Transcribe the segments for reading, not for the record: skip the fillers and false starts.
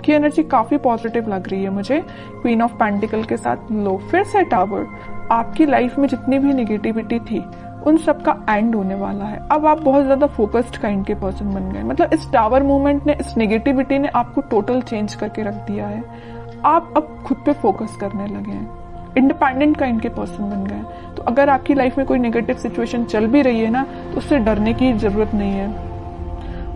आपकी एनर्जी काफी पॉजिटिव लग रही है मुझे। क्वीन ऑफ पेंटिकल के साथ लो, फिर से टावर। आपकी लाइफ में जितनी भी निगेटिविटी थी उन सब का एंड होने वाला है। अब आप बहुत ज्यादा फोकस्ड काइंड के पर्सन बन गए। मतलब इस टावर मूवमेंट ने, इस नेगेटिविटी ने आपको टोटल चेंज करके रख दिया है। आप अब खुद पे फोकस करने लगे हैं, इंडिपेंडेंट काइंड के पर्सन बन गए। तो अगर आपकी लाइफ में कोई नेगेटिव सिचुएशन चल भी रही है ना, तो उससे डरने की जरूरत नहीं है।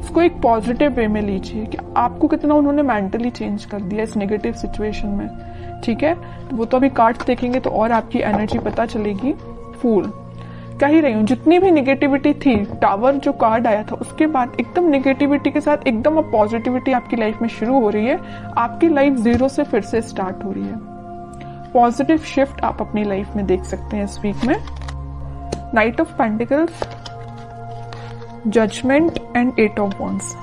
उसको एक पॉजिटिव वे में लीजिए कि आपको कितना उन्होंने मेंटली चेंज कर दिया इस नेगेटिव सिचुएशन में। ठीक है, तो वो तो अभी कार्ड्स देखेंगे तो और आपकी एनर्जी पता चलेगी। फूल कह ही रही हूँ, जितनी भी निगेटिविटी थी, टावर जो कार्ड आया था उसके बाद एकदम निगेटिविटी के साथ एकदम अब पॉजिटिविटी आपकी लाइफ में शुरू हो रही है। आपकी लाइफ जीरो से फिर से स्टार्ट हो रही है। पॉजिटिव शिफ्ट आप अपनी लाइफ में देख सकते हैं इस वीक में। Knight of pentacles, judgement and 8 of wands.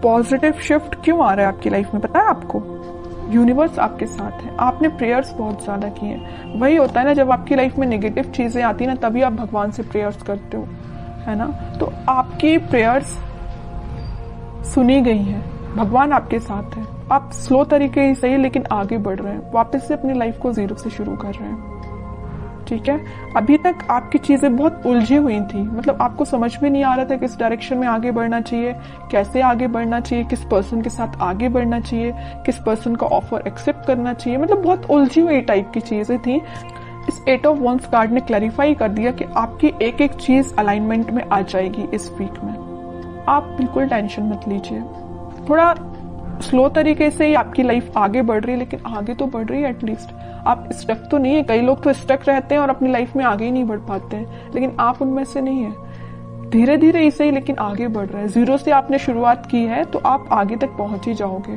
Positive shift क्यों आ रहा है आपकी लाइफ में पता है आपको? यूनिवर्स आपके साथ है। आपने प्रेयर्स बहुत ज्यादा किए हैं। वही होता है ना, जब आपकी लाइफ में नेगेटिव चीजें आती है ना, तभी आप भगवान से प्रेयर्स करते हो, है ना। तो आपकी प्रेयर्स सुनी गई हैं, भगवान आपके साथ है। आप स्लो तरीके ही सही लेकिन आगे बढ़ रहे हैं, वापस से अपनी लाइफ को जीरो से शुरू कर रहे हैं। ठीक है, अभी तक आपकी चीजें बहुत उलझी हुई थी। मतलब आपको समझ में नहीं आ रहा था किस डायरेक्शन में आगे बढ़ना चाहिए, कैसे आगे बढ़ना चाहिए, किस पर्सन के साथ आगे बढ़ना चाहिए, किस पर्सन का ऑफर एक्सेप्ट करना चाहिए। मतलब बहुत उलझी हुई टाइप की चीजें थी। इस 8 ऑफ वॉन्ड्स कार्ड ने क्लैरिफाई कर दिया कि आपकी एक एक चीज अलाइनमेंट में आ जाएगी इस वीक में। आप बिल्कुल टेंशन मत लीजिए। थोड़ा स्लो तरीके से ही आपकी लाइफ आगे बढ़ रही है, लेकिन आगे तो बढ़ रही है एटलीस्ट। आप स्टक तो नहीं है। कई लोग तो स्टक रहते हैं और अपनी लाइफ में आगे ही नहीं बढ़ पाते हैं, लेकिन आप उनमें से नहीं है। धीरे धीरे ही सही लेकिन आगे बढ़ रहे हैं। जीरो से आपने शुरुआत की है तो आप आगे तक पहुंच ही जाओगे।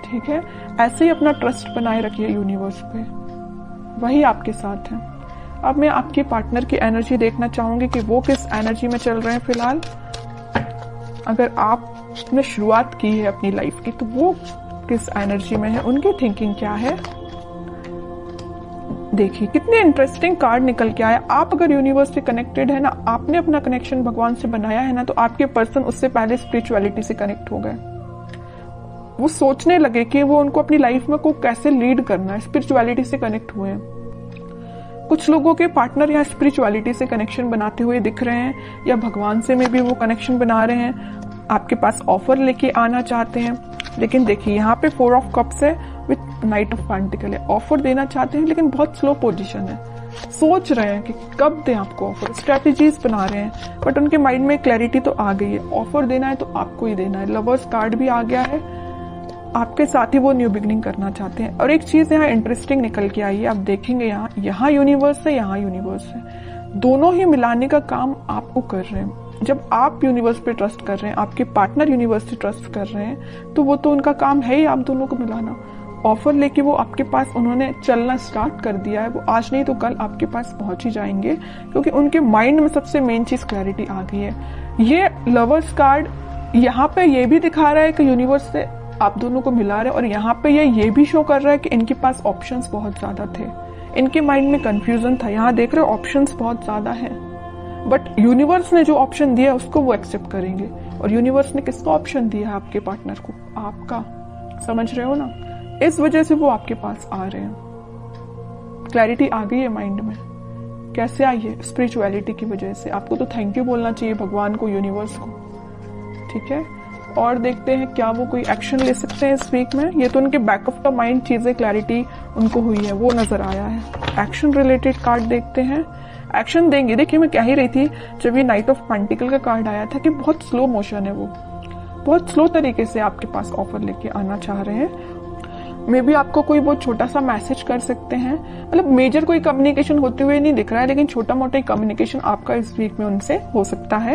ठीक है, ऐसे ही अपना ट्रस्ट बनाए रखिए यूनिवर्स पे, वही आपके साथ है। अब मैं आपकी पार्टनर की एनर्जी देखना चाहूंगी कि वो किस एनर्जी में चल रहे हैं फिलहाल। अगर आपने शुरुआत की है अपनी लाइफ की तो वो किस एनर्जी में है, उनकी थिंकिंग क्या है। देखिए कितने इंटरेस्टिंग कार्ड निकल के आया। आप अगर यूनिवर्स से कनेक्टेड है ना, आपने अपना कनेक्शन भगवान से बनाया है ना, तो आपके पर्सन उससे पहले स्पिरिचुअलिटी से कनेक्ट हो गए। वो सोचने लगे कि वो उनको अपनी लाइफ में को कैसे लीड करना है, स्पिरिचुअलिटी से कनेक्ट हुए हैं। कुछ लोगों के पार्टनर यहाँ स्पिरिचुअलिटी से कनेक्शन बनाते हुए दिख रहे हैं, या भगवान से में भी वो कनेक्शन बना रहे हैं, आपके पास ऑफर लेके आना चाहते हैं। लेकिन देखिए यहाँ पे 4 ऑफ कप्स है विथ नाइट ऑफ पेंटिकल है। ऑफर देना चाहते हैं लेकिन बहुत स्लो पोजीशन है। सोच रहे हैं कि कब दें आपको ऑफर, स्ट्रेटेजीज बना रहे हैं, बट उनके माइंड में क्लैरिटी तो आ गई है। ऑफर देना है तो आपको ही देना है। लवर्स कार्ड भी आ गया है, आपके साथ ही वो न्यू बिगनिंग करना चाहते हैं। और एक चीज यहाँ इंटरेस्टिंग निकल के आई है, आप देखेंगे यहाँ यूनिवर्स है, यहाँ यूनिवर्स है, दोनों ही मिलाने का काम आपको कर रहे हैं। जब आप यूनिवर्स पे ट्रस्ट कर रहे हैं, आपके पार्टनर यूनिवर्स से ट्रस्ट कर रहे हैं, तो वो तो उनका काम है ही आप दोनों को मिलाना। ऑफर लेके वो आपके पास उन्होंने चलना स्टार्ट कर दिया है। वो आज नहीं तो कल आपके पास पहुंच ही जाएंगे, क्योंकि उनके माइंड में सबसे मेन चीज क्लैरिटी आ गई है। ये लवर्स कार्ड यहाँ पे ये भी दिखा रहा है कि यूनिवर्स से आप दोनों को मिला रहे हैं, और यहाँ पे ये भी शो कर रहा है कि इनके पास ऑप्शंस बहुत ज्यादा थे। इनके माइंड में कंफ्यूजन था। यहाँ देख रहे हो ऑप्शंस बहुत ज्यादा है, बट यूनिवर्स ने जो ऑप्शन दिया उसको वो एक्सेप्ट करेंगे। और यूनिवर्स ने किसका ऑप्शन दिया है आपके पार्टनर को? आपका। समझ रहे हो ना? इस वजह से वो आपके पास आ रहे हैं। क्लैरिटी आ गई है माइंड में। कैसे आई है? स्पिरिचुअलिटी की वजह से। आपको तो थैंक यू बोलना चाहिए भगवान को, यूनिवर्स को। ठीक है, और देखते हैं क्या वो कोई एक्शन ले सकते हैं इस वीक में। ये तो उनके बैक ऑफ द माइंड चीजें क्लैरिटी उनको हुई है, वो नजर आया है। एक्शन रिलेटेड कार्ड देखते हैं, एक्शन देंगे। देखिए मैं कह ही रही थी जब ये नाइट ऑफ पेंटिकल का कार्ड आया था कि बहुत स्लो मोशन है, वो बहुत स्लो तरीके से आपके पास ऑफर लेके आना चाह रहे हैं। मे बी आपको कोई बहुत छोटा सा मैसेज कर सकते हैं। मतलब मेजर कोई कम्युनिकेशन होते हुए नहीं दिख रहा है, लेकिन छोटा मोटा कम्युनिकेशन आपका इस वीक में उनसे हो सकता है।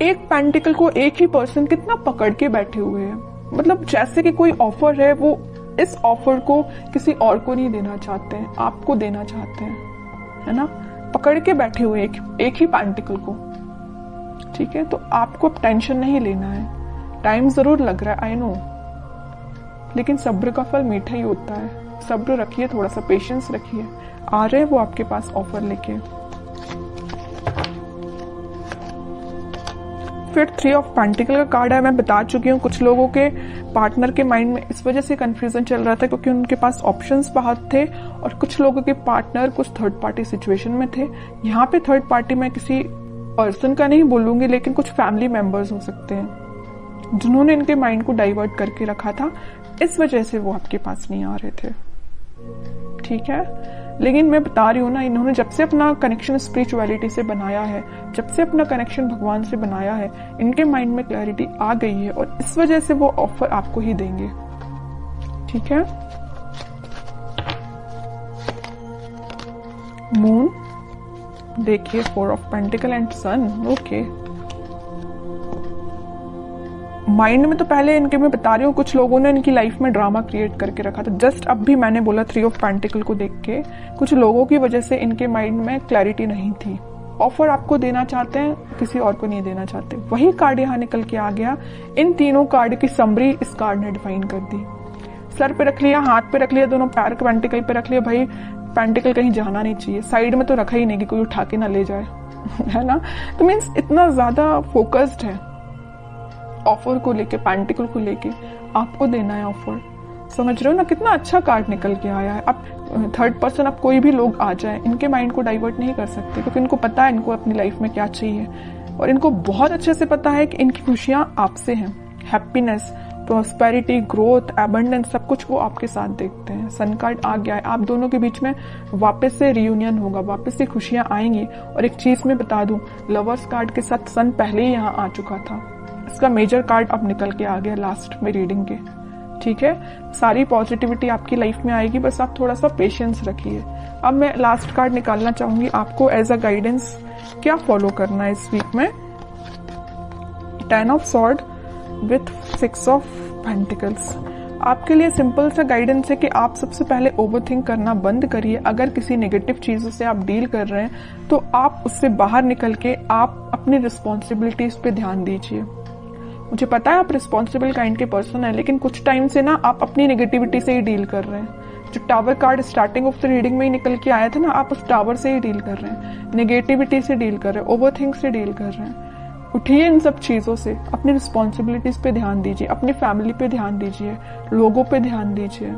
एक पेंटिकल को एक ही पर्सन कितना पकड़ के बैठे हुए हैं। मतलब जैसे कि कोई ऑफर है, वो इस ऑफर को किसी और को नहीं देना चाहते हैं, आपको देना चाहते हैं, है ना। पकड़ के बैठे हुए एक ही पेंटिकल को। ठीक है, तो आपको अब टेंशन नहीं लेना है। टाइम जरूर लग रहा है, आई नो, लेकिन सब्र का फल मीठा ही होता है। सब्र रखिए, थोड़ा सा पेशेंस रखिए। आ रहे हैं वो आपके पास ऑफर लेके। फिर 3 ऑफ पेंटिकल का कार्ड है। मैं बता चुकी हूँ कुछ लोगों के पार्टनर के माइंड में इस वजह से कंफ्यूजन चल रहा था क्योंकि उनके पास ऑप्शंस बहुत थे और कुछ लोगों के पार्टनर कुछ थर्ड पार्टी सिचुएशन में थे। यहाँ पे थर्ड पार्टी मैं किसी पर्सन का नहीं बोलूंगी, लेकिन कुछ फैमिली मेंबर्स हो सकते हैं जिन्होंने इनके माइंड को डाइवर्ट करके रखा था, इस वजह से वो आपके पास नहीं आ रहे थे। ठीक है, लेकिन मैं बता रही हूँ ना, इन्होंने जब से अपना कनेक्शन स्पिरिचुअलिटी से बनाया है, जब से अपना कनेक्शन भगवान से बनाया है, इनके माइंड में क्लैरिटी आ गई है और इस वजह से वो ऑफर आपको ही देंगे। ठीक है, मून देखिए, 4 of pentacle and sun. Okay, mind में तो पहले इनके मैं बता रही हूँ कुछ लोगों ने इनकी लाइफ में ड्रामा क्रिएट करके रखा था। जस्ट अब भी मैंने बोला 3 ऑफ पेंटिकल को देख के कुछ लोगों की वजह से इनके माइंड में क्लैरिटी नहीं थी। ऑफर आपको देना चाहते हैं, किसी और को नहीं देना चाहते। वही कार्ड यहाँ निकल के आ गया। इन तीनों कार्ड की समरी इस कार्ड ने डिफाइन कर दी। सर पे रख लिया, हाथ पे रख लिया, दोनों पैर पेंटिकल पे रख लिया। भाई पेंटिकल कहीं जाना नहीं चाहिए, साइड में तो रखा ही नहीं कि कोई उठा के ना ले जाए है ना। तो मीन्स इतना ज्यादा फोकस्ड है ऑफर को लेके, पेंटिकल को लेके आपको देना है ऑफर। समझ रहे हो ना, कितना अच्छा कार्ड निकल के आया है। अब थर्ड पर्सन, अब कोई भी लोग आ जाए, इनके माइंड को डाइवर्ट नहीं कर सकते क्योंकि इनको पता है इनको अपनी लाइफ में क्या चाहिए और इनको बहुत अच्छे से पता है कि इनकी खुशियां आपसे हैं। हैप्पीनेस, प्रॉस्पेरिटी, ग्रोथ, एबंडेंस, सब कुछ वो आपके साथ देखते हैं। सन कार्ड आ गया है, आप दोनों के बीच में वापस से रियूनियन होगा, वापस से खुशियां आएंगी। और एक चीज मैं बता दूं, लवर्स कार्ड के साथ सन पहले ही यहाँ आ चुका था। इसका मेजर कार्ड अब निकल के आ गया लास्ट में रीडिंग के। ठीक है, सारी पॉजिटिविटी आपकी लाइफ में आएगी, बस आप थोड़ा सा पेशेंस रखिए। अब मैं लास्ट कार्ड निकालना चाहूंगी आपको एज अ गाइडेंस, क्या फॉलो करना है इस वीक में। 10 of sword with 6 of pentacles. आपके लिए सिंपल सा गाइडेंस है कि आप सबसे पहले ओवरथिंक करना बंद करिए। अगर किसी नेगेटिव चीजों से आप डील कर रहे हैं तो आप उससे बाहर निकल के आप अपनी रिस्पॉन्सिबिलिटीज पे ध्यान दीजिए। मुझे पता है आप रिस्पॉन्सिबल काइंड के पर्सन है, लेकिन कुछ टाइम से ना आप अपनी नेगेटिविटी से ही डील कर रहे हैं। जो tower card starting of the reading में ही निकल के आया था ना, आप उस टावर से ही डील कर रहे हैं, नेगेटिविटी से डील कर रहे हैं, ओवरथिंक से डील कर रहे हैं। उठिए इन सब चीजों से, अपनी रिस्पॉन्सिबिलिटीज पे ध्यान दीजिए, अपनी फैमिली पे ध्यान दीजिए, लोगों पे ध्यान दीजिए।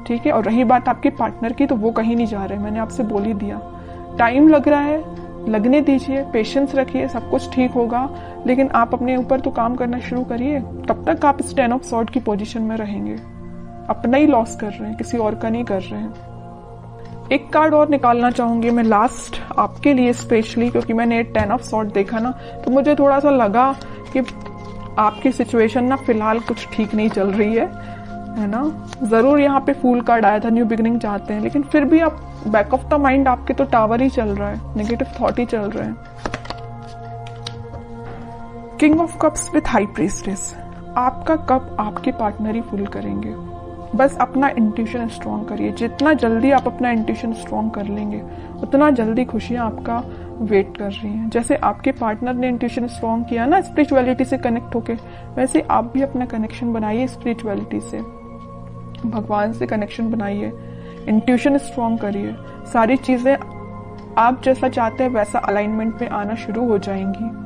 ठीक है, और रही बात आपके पार्टनर की, तो वो कहीं नहीं जा रहे, मैंने आपसे बोल ही दिया। टाइम लग रहा है, लगने दीजिए, पेशेंस रखिए, सब कुछ ठीक होगा। लेकिन आप अपने ऊपर तो काम करना शुरू करिए। तब तक आप इस 10 ऑफ सॉर्ड की पोजीशन में रहेंगे। अपना ही लॉस कर रहे हैं, किसी और का नहीं कर रहे हैं। एक कार्ड और निकालना चाहूंगी मैं लास्ट आपके लिए स्पेशली, क्योंकि मैंने 10 ऑफ सॉर्ड देखा ना, तो मुझे थोड़ा सा लगा कि आपकी सिचुएशन ना फिलहाल कुछ ठीक नहीं चल रही है ना। जरूर यहाँ पे फूल कार्ड आया था, न्यू बिगिनिंग चाहते हैं, लेकिन फिर भी आप बैक ऑफ द माइंड आपके तो टावर ही चल रहा है, नेगेटिव थॉट ही चल रहे हैं। King of cups with high priestess. आपका कप आपके पार्टनर ही फुल करेंगे। बस अपना इंट्यूशन स्ट्रॉन्ग करिए। जितना जल्दी आप अपना इंट्यूशन स्ट्रॉन्ग कर लेंगे, उतना जल्दी खुशियां आपका वेट कर रही हैं। जैसे आपके पार्टनर ने इंट्यूशन स्ट्रॉन्ग किया ना स्पिरिचुअलिटी से कनेक्ट होके, वैसे आप भी अपना कनेक्शन बनाइए स्पिरिचुअलिटी से, भगवान से कनेक्शन बनाइए, इंट्यूशन स्ट्रॉन्ग करिए। सारी चीजें आप जैसा चाहते हैं वैसा अलाइनमेंट में आना शुरू हो जाएंगी।